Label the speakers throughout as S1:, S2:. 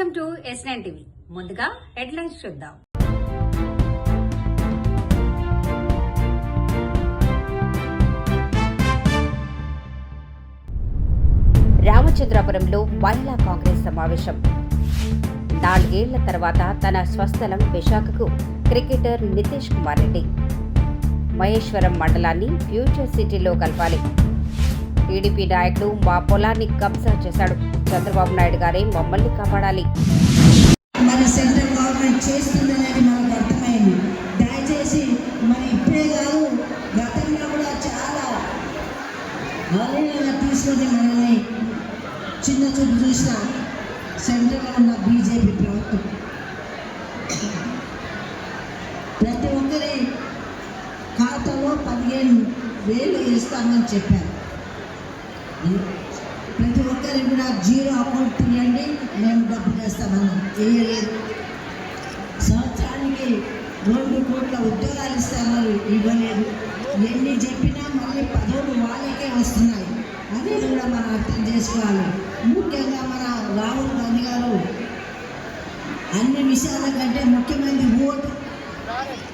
S1: Welcome to S9 TV. ముందుగా headlines చూద్దాం.
S2: రామచంద్రాపురంలో మహిళా కాంగ్రెస్ సమావేశం. 4 ఏళ్ల తర్వాత తన స్వస్థలం విశాఖకు క్రికెటర్ నితీష్ కుమార్ రెడ్డి. మహేశ్వరం మండలాన్ని ఫ్యూచర్ సిటీలో కలపాలి. టీడీపీ నాయకుడు మా పొలాన్ని కబ్జా చేశాడు. చంద్రబాబు నాయుడు గారే మమ్మల్ని కాపాడాలి.
S3: మన సెంట్రల్ గవర్నమెంట్ చేస్తుందనేది మనకు అర్థమైంది. దయచేసి మన ఇప్పుడే కాదు, గతంలో కూడా చాలా అవలీలంగా తీసుకొని మనల్ని చిన్న చూపు చూసిన సెంట్రల్లో ఉన్న బీజేపీ ప్రభుత్వం ప్రతి ఒక్కరి ఖాతాలో 15,000 ఇస్తామని చెప్పారు. ప్రతి ఒక్కరికి కూడా 0 అకౌంట్ తీయండి, మేము డబ్బు చేస్తామని చేయలేదు. సంవత్సరానికి 2 కోట్ల ఉద్యోగాలు ఇస్తామని ఇవ్వలేదు. ఎన్ని చెప్పినా మళ్ళీ పదవులు వాళ్ళకే వస్తున్నాయి. అది కూడా మనం అర్థం చేసుకోవాలి. ముఖ్యంగా మన రాహుల్ గాంధీ గారు అన్ని విషయాల కంటే ముఖ్యమైనది ఓటు.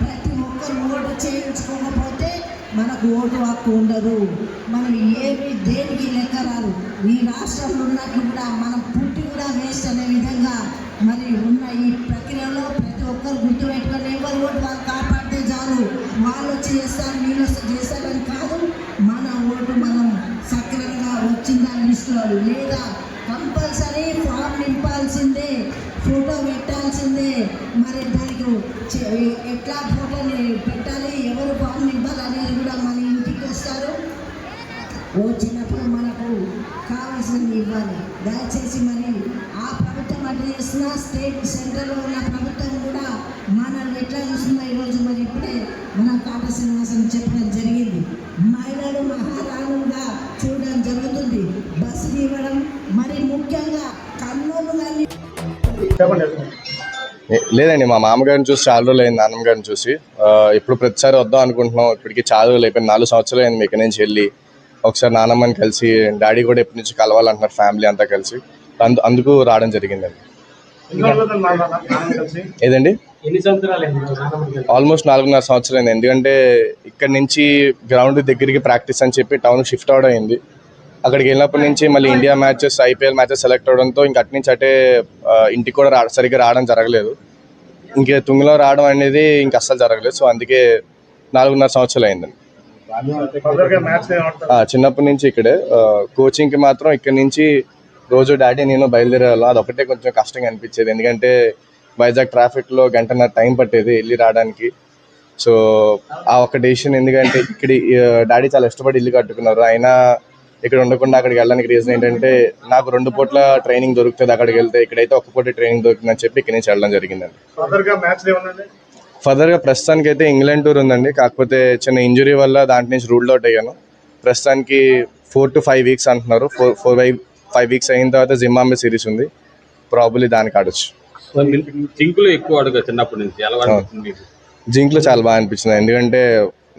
S3: ప్రతి ఒక్కరు ఓటు చేయించుకోకపోతే మనకు ఓటు హక్కు ఉండదు. మనం ఏమి దేనికి లెక్క రాదు. ఈ రాష్ట్రంలో ఉన్నట్టు కూడా మనం పుట్టి కూడా వేస్ట్ అనే విధంగా మరి ఉన్న ఈ ప్రక్రియలో ప్రతి ఒక్కరు గుర్తుపెట్టుకొని ఎవరు ఓటు వాళ్ళు కాపాడితే చాలు. వాళ్ళు వచ్చి చేస్తారు, వీళ్ళు వస్తే చేస్తారని కాదు. మన ఓటు మనం సక్రమంగా వచ్చిందా లిస్టులో లేదా కంపల్సరీ ఫామ్ నింపాల్సిందే, ఫోటో పెట్టాల్సిందే. మరి దానికి ఎట్లా ఫోటోని పెట్టాలి, ఎవరు ఫామ్ నింపాలి అనేది కూడా మన ఇంటికి వస్తారు. వచ్చినప్పుడు మనకు కావాల్సింది ఇవ్వాలి. దయచేసి మరి ఆ ప్రభుత్వం అట్లా చేస్తున్నా, స్టేట్ సెంటర్లో ఉన్న ప్రభుత్వం కూడా మనల్ని ఎట్లా చూస్తుందో ఈరోజు మరి ఇప్పుడే మన కాట శ్రీనివాసం చెప్పడం జరిగింది. మహిళలు మహారాణులుగా చూడడం జరుగుతుంది. బస్సులు ఇవ్వడం, మరి ముఖ్యంగా కర్నూలు కానీ
S4: లేదండి. మా మామగారిని చూసి చాలా రోజులు అయింది, నాన్నగారిని చూసి. ఇప్పుడు ప్రతిసారి వద్దాం అనుకుంటున్నాం. ఇప్పటికి చాలా రోజులు అయిపోయింది, 4 సంవత్సరాలు అయింది మీ ఇక్కడి నుంచి వెళ్ళి. ఒకసారి నాన్నమ్మని కలిసి, డాడీ కూడా ఎప్పటి నుంచి కలవాలంటున్నారు, ఫ్యామిలీ అంతా కలిసి. అందుకు రావడం జరిగిందండి. ఏదండి, ఆల్మోస్ట్ 4.5 సంవత్సరాలు అయింది. ఎందుకంటే ఇక్కడ నుంచి గ్రౌండ్ దగ్గరికి ప్రాక్టీస్ అని చెప్పి టౌన్ షిఫ్ట్ అవడం అయింది. అక్కడికి వెళ్ళినప్పటి నుంచి మళ్ళీ India matches, IPL matches select అవడంతో ఇంక అటు నుంచి అటే ఇంటికి కూడా సరిగ్గా రావడం జరగలేదు. ఇంకే తుంగిలో రావడం అనేది ఇంక అస్సలు జరగలేదు. సో అందుకే 4.5 సంవత్సరాలు అయిందండి. చిన్నప్పటి నుంచి ఇక్కడే. కోచింగ్కి మాత్రం ఇక్కడి నుంచి రోజు డాడీ నేను బయలుదేరే వాళ్ళం. అదొకటే కొంచెం కష్టంగా అనిపించేది, ఎందుకంటే వైజాగ్ ట్రాఫిక్లో 1.5 గంట టైం పట్టేది వెళ్ళి రావడానికి. సో ఆ ఒక్క డెసిషన్, ఎందుకంటే ఇక్కడ డాడీ చాలా ఇష్టపడి ఇల్లు కట్టుకున్నారు. అయినా ఇక్కడ ఉండకుండా అక్కడికి వెళ్ళడానికి రీజన్ ఏంటంటే, నాకు 2 పూట్ల ట్రైనింగ్ దొరుకుతుంది అక్కడికి వెళ్తే, ఇక్కడైతే 1 పూట ట్రైనింగ్ దొరుకుతుందని చెప్పి ఇక్కడి నుంచి వెళ్ళడం జరిగిందండి. ఫర్దర్గా ప్రస్తుతానికి అయితే ఇంగ్లాండ్ టూర్ ఉందండి. కాకపోతే చిన్న ఇంజురీ వల్ల దాంట్ నుంచి రూల్డ్ అవుట్ అయ్యాను. ప్రస్తుతానికి 4 to 5 వీక్స్ అంటున్నారు. 4-5 వీక్స్ అయిన తర్వాత జింబాబ్వే సిరీస్ ఉంది, ప్రాబబ్లీ దానికి ఆడొచ్చు. జింక్లో చాలా బాగా అనిపించింది, ఎందుకంటే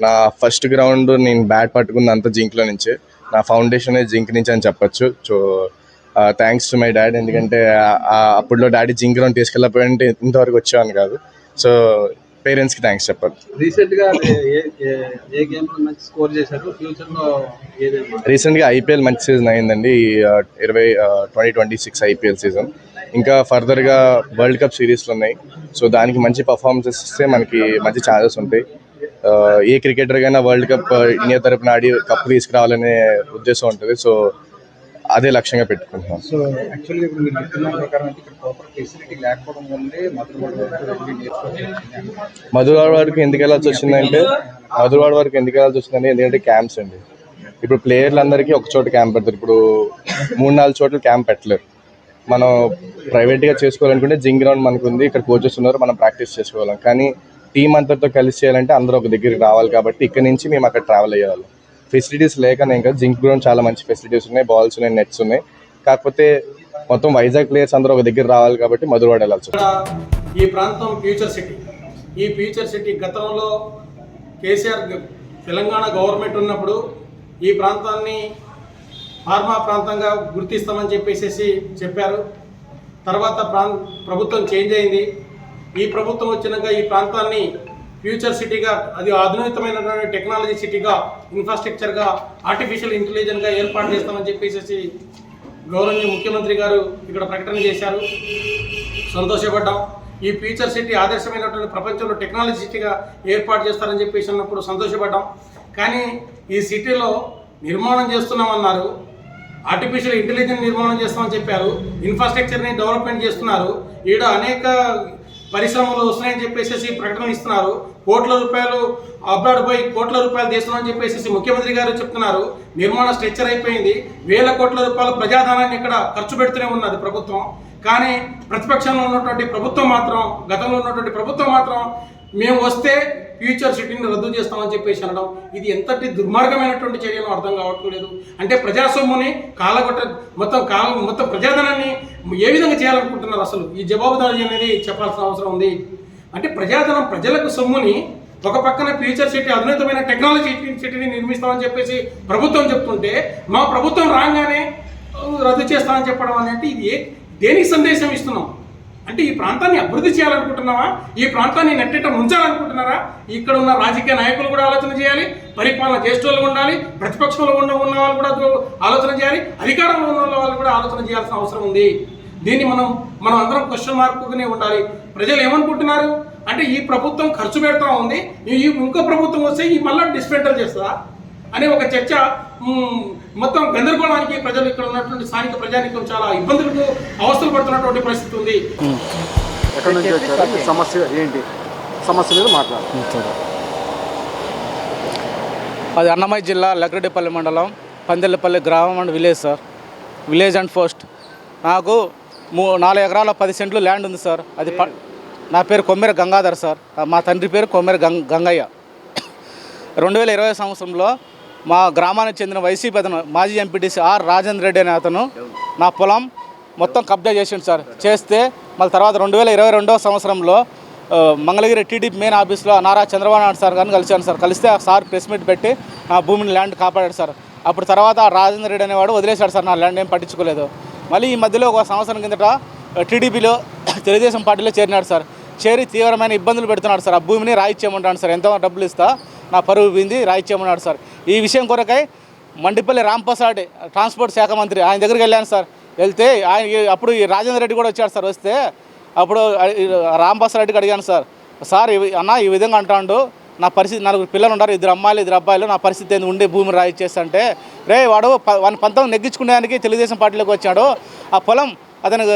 S4: నా ఫస్ట్ గ్రౌండ్ నేను బ్యాట్ పట్టుకుంది అంతా జింక్లో నుంచే. నా ఫౌండేషన్ జింక్ నుంచి అని చెప్పొచ్చు. So thanks to my dad, ఎందుకంటే అప్పుడులో డాడీ జింక్ గ్రౌండ్ తీసుకెళ్ళకపోయింటే ఇంతవరకు వచ్చేవాను కాదు. సో పేరెంట్స్కి థ్యాంక్స్ చెప్పాలి. రీసెంట్గా ఐపీఎల్ మంచి సీజన్ అయిందండి. 2026 ఐపీఎల్ సీజన్. ఇంకా ఫర్దర్గా వరల్డ్ కప్ సిరీస్లు ఉన్నాయి. సో దానికి మంచి పర్ఫార్మెన్సెస్ ఇస్తే మనకి మంచి ఛాన్సెస్ ఉంటాయి. ఏ క్రికెటర్ కైనా వరల్డ్ కప్ ఇండియా తరపున ఆడి కప్ తీసుకురావాలనే ఉద్దేశం ఉంటుంది. సో అదే లక్ష్యంగా పెట్టుకుంటున్నాం.
S5: సో యాక్చువల్గా ఇప్పుడు మీరు చెప్తున్న ప్రకారం ఇక్కడ ప్రాపర్ ఫెసిలిటీ లేకపోవడం వల్లే
S4: మధురవాడ వరకు ఎందుకు వెళ్ళాల్సి వచ్చిందంటే, ఎందుకంటే క్యాంప్స్ అండి. ఇప్పుడు ప్లేయర్లందరికీ ఒక చోట క్యాంప్ పెడతారు. ఇప్పుడు 3-4 చోట్ల క్యాంప్ పెట్టలేరు. మనం ప్రైవేట్గా చేసుకోవాలనుకుంటే జింక్ గ్రౌండ్ మనకు ఉంది, ఇక్కడ కోచెస్ ఉన్నారు, మనం ప్రాక్టీస్ చేసుకోవాలి. కానీ టీం అంతటితో కలిసి చేయాలంటే అందరూ ఒక దగ్గరికి రావాలి. కాబట్టి ఇక్కడ నుంచి మేము అక్కడ ట్రావెల్ అయ్యేవాళ్ళం. ఫెసిలిటీస్ లేకనే ఇంకా జింక్ గ్రౌండ్ చాలా మంచి ఫెసిలిటీస్ ఉన్నాయి, బాల్స్ ఉన్నాయి, నెట్స్ ఉన్నాయి. కాకపోతే మొత్తం వైజాగ్ ప్లేయర్స్ అందరూ ఒక దగ్గర రావాలి కాబట్టి మధురవాడ వెళ్ళాల్సి.
S6: ఈ ప్రాంతం ఫ్యూచర్ సిటీ. ఈ ఫ్యూచర్ సిటీ గతంలో కేసీఆర్ తెలంగాణ గవర్నమెంట్ ఉన్నప్పుడు ఈ ప్రాంతాన్ని ఫార్మా ప్రాంతంగా గుర్తిస్తామని చెప్పేసి చెప్పారు. తర్వాత ప్రభుత్వం చేంజ్ అయింది. ఈ ప్రభుత్వం వచ్చినాక ఈ ప్రాంతాన్ని ఫ్యూచర్ సిటీగా, అది ఆధునికమైనటువంటి టెక్నాలజీ సిటీగా, ఇన్ఫ్రాస్ట్రక్చర్గా, ఆర్టిఫిషియల్ ఇంటెలిజెన్స్గా ఏర్పాటు చేస్తామని చెప్పేసి గౌరవనీయ ముఖ్యమంత్రి గారు ఇక్కడ ప్రకటన చేశారు. సంతోషపడ్డాం. ఈ ఫ్యూచర్ సిటీ ఆదర్శమైనటువంటి ప్రపంచంలో టెక్నాలజీ సిటీగా ఏర్పాటు చేస్తారని చెప్పేసి అన్నప్పుడు సంతోషపడ్డాం. కానీ ఈ సిటీలో నిర్మాణం చేస్తున్నామన్నారు, ఆర్టిఫిషియల్ ఇంటెలిజెన్స్ నిర్మాణం చేస్తామని చెప్పారు, ఇన్ఫ్రాస్ట్రక్చర్ని డెవలప్మెంట్ చేస్తున్నారు, ఈడ అనేక పరిశ్రమలు వస్తున్నాయని చెప్పేసి ప్రకటన ఇస్తున్నారు. కోట్ల రూపాయలు అబ్రాడ్ పోయి కోట్ల రూపాయలు తీస్తున్నామని చెప్పేసి ముఖ్యమంత్రి గారు చెప్తున్నారు. నిర్మాణ స్ట్రక్చర్ అయిపోయింది. వేల కోట్ల రూపాయల ప్రజాధనాన్ని ఇక్కడ ఖర్చు పెడుతూనే ఉన్నది ప్రభుత్వం. కానీ ప్రతిపక్షంలో ఉన్నటువంటి ప్రభుత్వం మాత్రం, గతంలో ఉన్నటువంటి ప్రభుత్వం మాత్రం మేము వస్తే ఫ్యూచర్ సిటీని రద్దు చేస్తామని చెప్పేసి అనడం, ఇది ఎంతటి దుర్మార్గమైనటువంటి చర్యను అర్థం కావట్లేదు. అంటే ప్రజాస్వామ్యాన్ని మొత్తం ప్రజాధనాన్ని ఏ విధంగా చేయాలనుకుంటున్నారు? అసలు ఈ జవాబుదారీ అనేది చెప్పాల్సిన అవసరం ఉంది. అంటే ప్రజాధనం, ప్రజలకు సొమ్ముని ఒక పక్కన ఫ్యూచర్ సిటీ, అధునితమైన టెక్నాలజీ సిటీని నిర్మిస్తామని చెప్పేసి ప్రభుత్వం చెప్తుంటే, మా ప్రభుత్వం రాగానే రద్దు చేస్తామని చెప్పడం అనేది ఇది దేనికి సందేశం ఇస్తున్నాం? అంటే ఈ ప్రాంతాన్ని అభివృద్ధి చేయాలనుకుంటున్నావా? ఈ ప్రాంతాన్ని నెట్టేట ముంచాలనుకుంటున్నారా? ఇక్కడ ఉన్న రాజకీయ నాయకులు కూడా ఆలోచన చేయాలి, పరిపాలన చేసేవాళ్ళు ఉండాలి, ప్రతిపక్షంలో ఉన్న వాళ్ళు కూడా ఆలోచన చేయాలి, అధికారంలో ఉన్న వాళ్ళు కూడా ఆలోచన చేయాల్సిన అవసరం ఉంది. దీన్ని మనం అందరం క్వశ్చన్ మార్కుగానే ఉండాలి. ప్రజలు ఏమనుకుంటున్నారు అంటే ఈ ప్రభుత్వం ఖర్చు పెడతా ఉంది, ఇంకో ప్రభుత్వం వస్తే ఈ మళ్ళీ డిస్మెంటల్ చేస్తుందా అనే ఒక చర్చ మొత్తం గందరగోళానికి ప్రజలు, ఇక్కడ ఉన్నటువంటి స్థానిక ప్రజానికం చాలా ఇబ్బందులకు అవస్థలు పడుతున్నటువంటి పరిస్థితి ఉంది.
S7: ఎక్కడి నుంచి వచ్చారు? సమస్య ఏంటి? సమస్య మీద మాట్లాడారు.
S8: అది అన్నమయ్య జిల్లా లగ్రెడ్డిపల్లి మండలం, పందెల్లపల్లి గ్రామం and village sir. Village and post. నాకు 4 ఎకరాల 10 సెంట్లు ల్యాండ్ ఉంది సార్. అది నా పేరు కొమ్మెర గంగాధర్ సార్. మా తండ్రి పేరు కొమ్మెర గంగయ్య. 2020 సంవత్సరంలో మా గ్రామానికి చెందిన వైసీపీ అతను, మాజీ ఎంపీటీసీ ఆర్ రాజేంద్ర రెడ్డి అనే అతను నా పొలం మొత్తం కబ్జా చేసిండు సార్. చేస్తే మళ్ళీ తర్వాత 2022 సంవత్సరంలో మంగళగిరి టీడీపీ మెయిన్ ఆఫీస్లో నారా చంద్రబాబు నాయుడు సార్ గారిని కలిశాను సార్. కలిస్తే ఆ సార్ ప్రెస్ మీట్ పెట్టి నా భూమిని ల్యాండ్ కాపాడాడు సార్. అప్పుడు తర్వాత రాజేంద్ర రెడ్డి అనేవాడు వదిలేశాడు సార్, నా ల్యాండ్ ఏం పట్టించుకోలేదు. మళ్ళీ ఈ మధ్యలో 1 సంవత్సరం కిందట టీడీపీలో తెలుగుదేశం పార్టీలో చేరినాడు సార్. చేరి తీవ్రమైన ఇబ్బందులు పెడుతున్నాడు సార్. ఆ భూమిని రాయిచ్చేయమంటాడు సార్. ఎంతో డబ్బులు ఇస్తా, నా పరువు పోయింది, రాయిచ్చేయమన్నాడు సార్. ఈ విషయం కొరకై మండిపల్లి రాంప్రసాద్ ట్రాన్స్పోర్ట్ శాఖ మంత్రి ఆయన దగ్గరికి వెళ్ళాను సార్. వెళ్తే ఆయన అప్పుడు ఈ రాజేంద్ర రెడ్డి కూడా వచ్చాడు సార్. వస్తే అప్పుడు రాంప్రసాద్ రెడ్డికి అడిగాను సార్, అన్న ఈ విధంగా అంటాడు, నా పరిస్థితి 4 పిల్లలు ఉన్నారు, 2 అమ్మాయిలు 2 అబ్బాయిలు, నా పరిస్థితి ఏంది, ఉండే భూమి రాయిచ్చేస్తంటే, రే వాడు 19 నెగ్గించుకునేదానికి తెలుగుదేశం పార్టీలోకి వచ్చాడు, ఆ పొలం అతనికి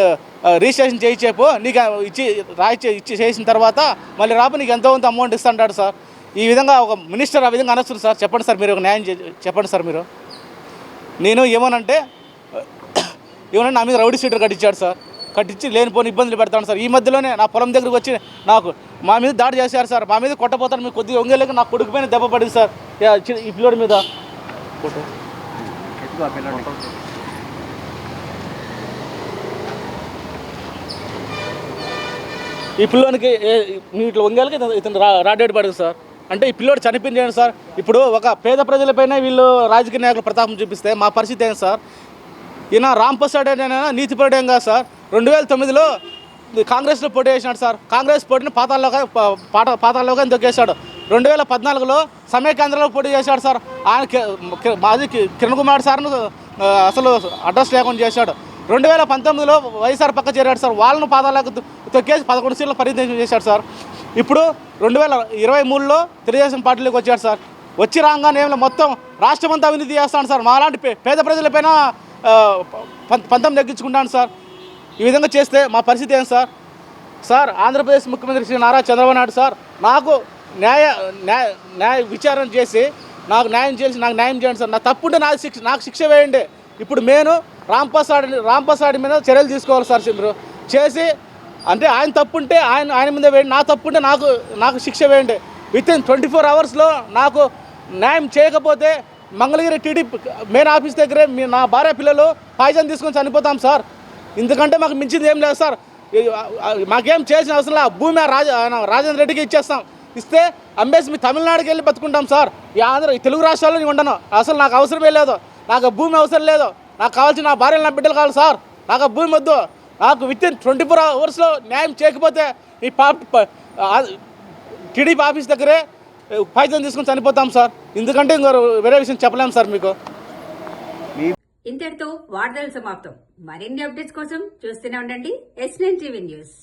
S8: రిజిస్ట్రేషన్ చేయించేపు, నీకు ఇచ్చి చేసిన తర్వాత మళ్ళీ రాపు నీకు ఎంతో కొంత అమౌంట్ ఇస్తుంటాడు సార్. ఈ విధంగా ఒక మినిస్టర్ ఆ విధంగా అనొస్తుంది సార్. చెప్పండి సార్, మీరు ఒక న్యాయం చెప్పండి సార్. మీరు నేను ఏమనంటే నా మీద రౌడీ షీటర్ కట్టించాడు సార్. కట్టించి లేనిపోని ఇబ్బందులు పెడతాను సార్. ఈ మధ్యలోనే నా పొలం దగ్గరికి వచ్చి మా మీద దాడి చేశారు సార్. మా మీద కొట్టపోతాను, మీకు కొద్దిగా ఒంగేలేక నా కొడుకు పైన దెబ్బ పడింది సార్. ఈ పిల్లోడి మీద ఈ పిల్లోనికి ఇట్లా ఒంగేలకి ఇతను రాడేడు పడింది సార్. అంటే ఈ పిల్లోడు చనిపోయింది సార్. ఇప్పుడు ఒక పేద ప్రజలపైన వీళ్ళు రాజకీయ నాయకులు ప్రతాపం చూపిస్తే మా పరిస్థితి ఏంటి సార్? ఈయన రాంప్రసాద్ అయినా నీతిపరుడు ఏం కాదు సార్. 2009లో కాంగ్రెస్లో పోటీ చేసినాడు సార్. కాంగ్రెస్ పోటీని పాతాల్లోకి దొక్కేశాడు. 2014లో సమయ కేంద్రంలో పోటీ చేశాడు సార్. ఆయన మాజీ కిరణ్ కుమార్ సార్ను అసలు అడ్రస్ లేకుండా చేశాడు. 2019లో వైఎస్ఆర్ పక్క చేరాడు సార్. వాళ్ళను పాతాలకు తొక్కేసి 11 సీట్ల పరిమితం చేశాడు సార్. ఇప్పుడు 2023లో తెలుగుదేశం పార్టీలోకి వచ్చాడు సార్. వచ్చి రాగానే మొత్తం రాష్ట్రమంతా అవినీతి చేస్తాను సార్. మాలాంటి పేద ప్రజలపైన పంతం తగ్గించుకుంటాను సార్. ఈ విధంగా చేస్తే మా పరిస్థితి ఏంటి సార్? సార్, ఆంధ్రప్రదేశ్ ముఖ్యమంత్రి శ్రీ నారా చంద్రబాబు నాయుడు సార్ నాకు న్యాయ విచారణ చేసి నాకు న్యాయం చేయండి సార్. నా తప్పుంటే నాకు శిక్ష వేయండి. ఇప్పుడు నేను రాంప్రసాద్ మీద చర్యలు తీసుకోవాలి సార్. మీరు చేసి అంటే ఆయన తప్పుంటే ఆయన మీద వేయండి, నా తప్పుంటే నాకు శిక్ష వేయండి. వితిన్ 24 అవర్స్లో నాకు న్యాయం చేయకపోతే మంగళగిరి టీడీపీ మెయిన్ ఆఫీస్ దగ్గరే నా భార్య పిల్లలు పాయిజన్ తీసుకొని చనిపోతాం సార్. ఇంతకంటే మాకు మించింది ఏం లేదు సార్. మాకేం చేసిన అవసరం లేదు. భూమి రాజేంద్ర రెడ్డికి ఇచ్చేస్తాం. ఇస్తే అమ్మేసి మీ తమిళనాడుకి వెళ్ళి బతుకుంటాం సార్. ఈ తెలుగు రాష్ట్రాల్లో నేను ఉండను. అసలు నాకు అవసరమే లేదు. నాకు భూమి అవసరం లేదు. నాకు కావాల్సిన నా భార్యలు, నా బిడ్డలు కావాలి సార్. నాకు భూమి వద్దు. నాకు విత్ ఇన్ 24 అవర్స్లో న్యాయం చేయకపోతే ఈ టీడీపీ ఆఫీస్ దగ్గరే పైసలు తీసుకుని చనిపోతాం సార్. ఎందుకంటే ఇంకో వేరే విషయం చెప్పలేము సార్ మీకు.
S1: ఇంతటితో వార్తలు సమాప్తం. మరిన్ని అప్డేట్స్ కోసం చూస్తూనే ఉండండి S9 TV న్యూస్.